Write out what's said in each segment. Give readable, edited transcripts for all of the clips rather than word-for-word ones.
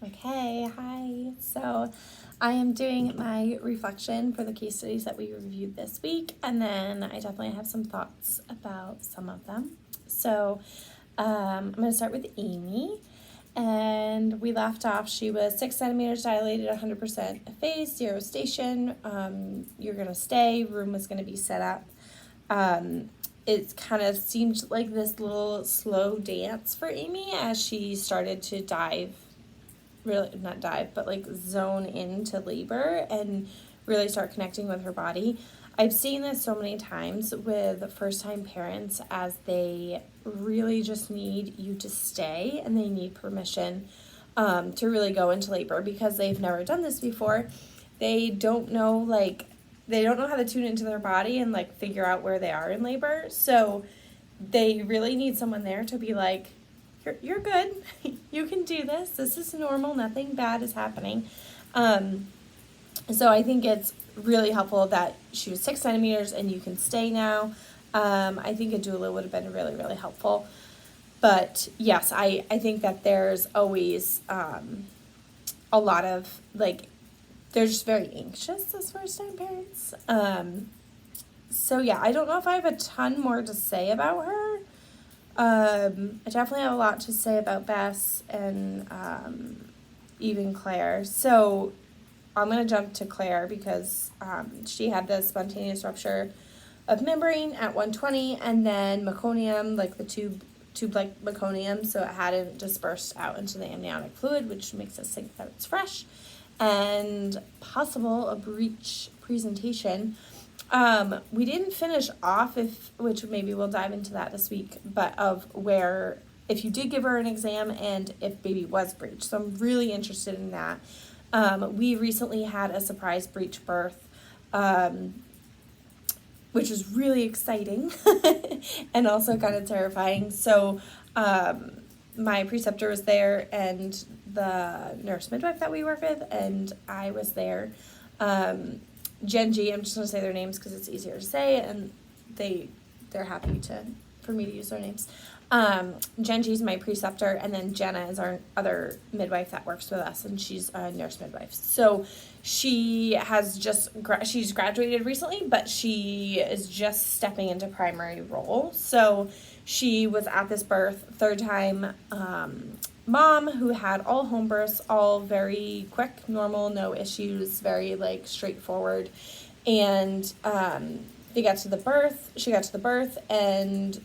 Okay, hi. So I am doing my reflection for the case studies that we reviewed this week, and then I definitely have some thoughts about some of them. So I'm going to start with Amy. And we left off, she was 6 centimeters dilated, 100% effaced, 0 station. You're going to stay, room was going to be set up. It kind of seemed like this little slow dance for Amy as she started to zone into labor and really start connecting with her body. I've seen this so many times with first-time parents as they really just need you to stay and they need permission to really go into labor because they've never done this before. They don't know how to tune into their body and figure out where they are in labor. So they really need someone there to be like, you're good. You can do this. This is normal. Nothing bad is happening. So I think it's really helpful that she was 6 centimeters and you can stay now. I think a doula would have been really, really helpful. But yes, I think that there's always a lot of they're just very anxious as first-time parents. So yeah, I don't know if I have a ton more to say about her. I definitely have a lot to say about Bess and even Claire. So I'm going to jump to Claire because she had the spontaneous rupture of membrane at 120 and then meconium, the tube-like meconium, so it hadn't dispersed out into the amniotic fluid, which makes us think that it's fresh, and possible a breech presentation. We didn't finish off which maybe we'll dive into that this week, but of where, if you did give her an exam and if baby was breech. So I'm really interested in that. We recently had a surprise breech birth, which was really exciting and also kind of terrifying. So, my preceptor was there and the nurse midwife that we work with, and I was there. Genji, I'm just going to say their names because it's easier to say, and they're happy for me to use their names. Genji's my preceptor, and then Jenna is our other midwife that works with us, and she's a nurse midwife. So she has she's graduated recently, but she is just stepping into primary role. So she was at this birth, third time mom who had all home births, all very quick, normal, no issues, very straightforward. And she got to the birth, and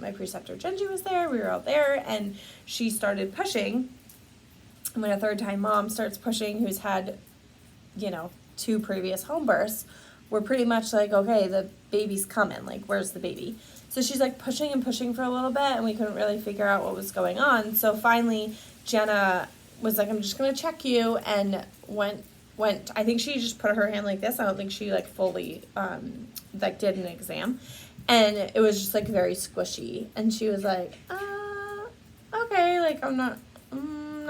my preceptor Genji was there, we were all there, and she started pushing. And when a third time mom starts pushing who's had, 2 previous home births, we're pretty much okay, the baby's coming, where's the baby? So she's pushing and pushing for a little bit, and we couldn't really figure out what was going on. So finally Jenna was I'm just gonna check you, and went, I think she just put her hand like this. I don't think she fully did an exam, and it was just very squishy, and she was okay, I'm not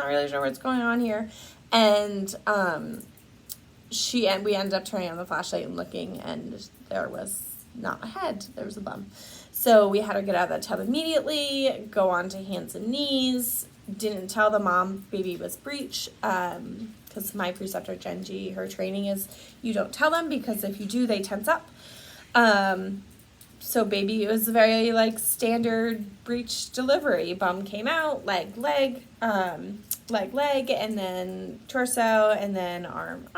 really sure what's going on here. And we ended up turning on the flashlight and looking, and there was not a head, there was a bum. So we had her get out of that tub immediately, go on to hands and knees. Didn't tell the mom baby was breech, because my preceptor Genji, her training is you don't tell them, because if you do, they tense up. So baby, it was a very standard breech delivery. Bum came out, leg, and then torso, and then arm,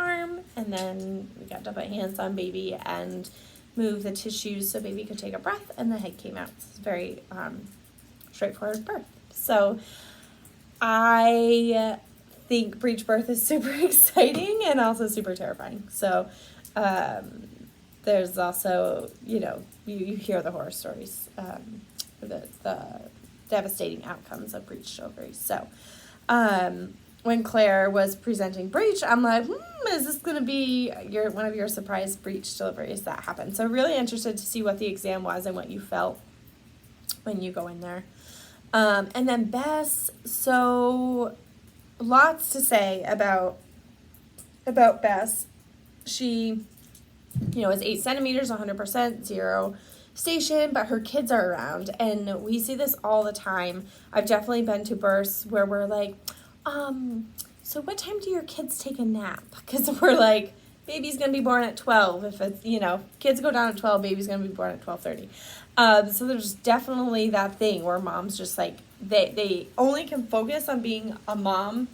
and then we got to put hands on baby and move the tissues so baby could take a breath, and the head came out. It's a very straightforward birth. So I think breech birth is super exciting and also super terrifying. So there's also, you hear the horror stories, the devastating outcomes of breech ovaries. So when Claire was presenting breech, I'm is this going to be one of your surprise breech deliveries that happened? So really interested to see what the exam was and what you felt when you go in there. And then Bess, so lots to say about Bess. She, is 8 centimeters, 100%, 0 station, but her kids are around, and we see this all the time. I've definitely been to births where we're like, so what time do your kids take a nap? Because we're like, baby's gonna be born at 12. If it's, kids go down at 12, baby's gonna be born at 12:30. So there's definitely that thing where moms just like, they only can focus on being a mom.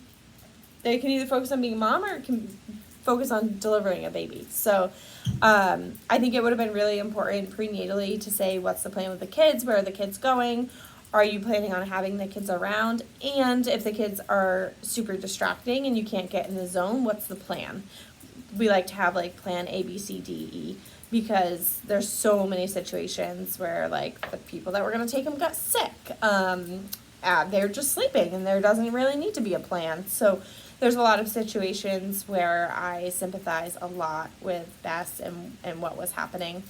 They can either focus on being a mom or can focus on delivering a baby. So I think it would have been really important prenatally to say, what's the plan with the kids? Where are the kids going? Are you planning on having the kids around? And if the kids are super distracting and you can't get in the zone, what's the plan? We like to have like plan A, B, C, D, E, because there's so many situations where like the people that were going to take them got sick. They're just sleeping and there doesn't really need to be a plan. So there's a lot of situations where I sympathize a lot with Bess and what was happening.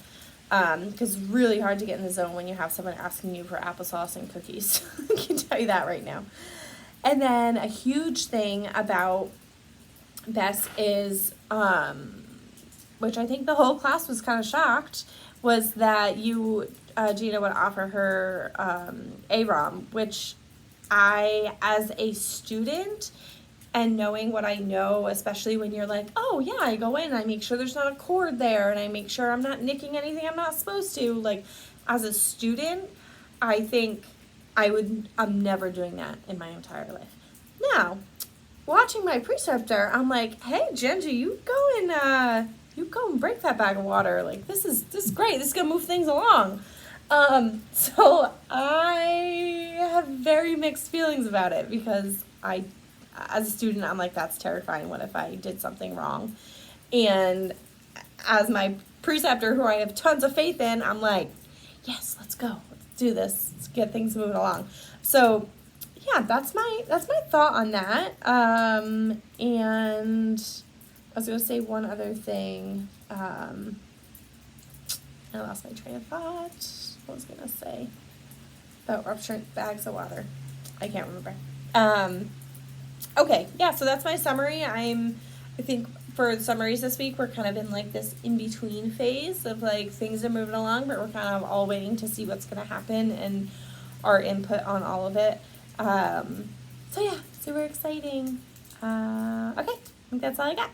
Because it's really hard to get in the zone when you have someone asking you for applesauce and cookies. I can tell you that right now. And then a huge thing about Bess is, which I think the whole class was kind of shocked, was that you, Gina, would offer her AROM, which I, as a student, and knowing what I know, especially when you're like, oh yeah, I go in and I make sure there's not a cord there and I make sure I'm not nicking anything I'm not supposed to. Like, as a student, I think I'm never doing that in my entire life. Now, watching my preceptor, I'm like, hey, Genji, you go and break that bag of water. Like, this is great. This is gonna move things along. So I have very mixed feelings about it, because as a student, I'm like, that's terrifying. What if I did something wrong? And as my preceptor, who I have tons of faith in, I'm like, yes, let's go. Let's do this. Let's get things moving along. So yeah, that's my thought on that. And I was going to say one other thing. I lost my train of thought. What was I going to say? About rupturing bags of water. I can't remember. Okay, yeah, so that's my summary. I think for the summaries this week, we're kind of in like this in-between phase of like things are moving along, but we're kind of all waiting to see what's going to happen and our input on all of it. So yeah, super exciting. Okay, I think that's all I got.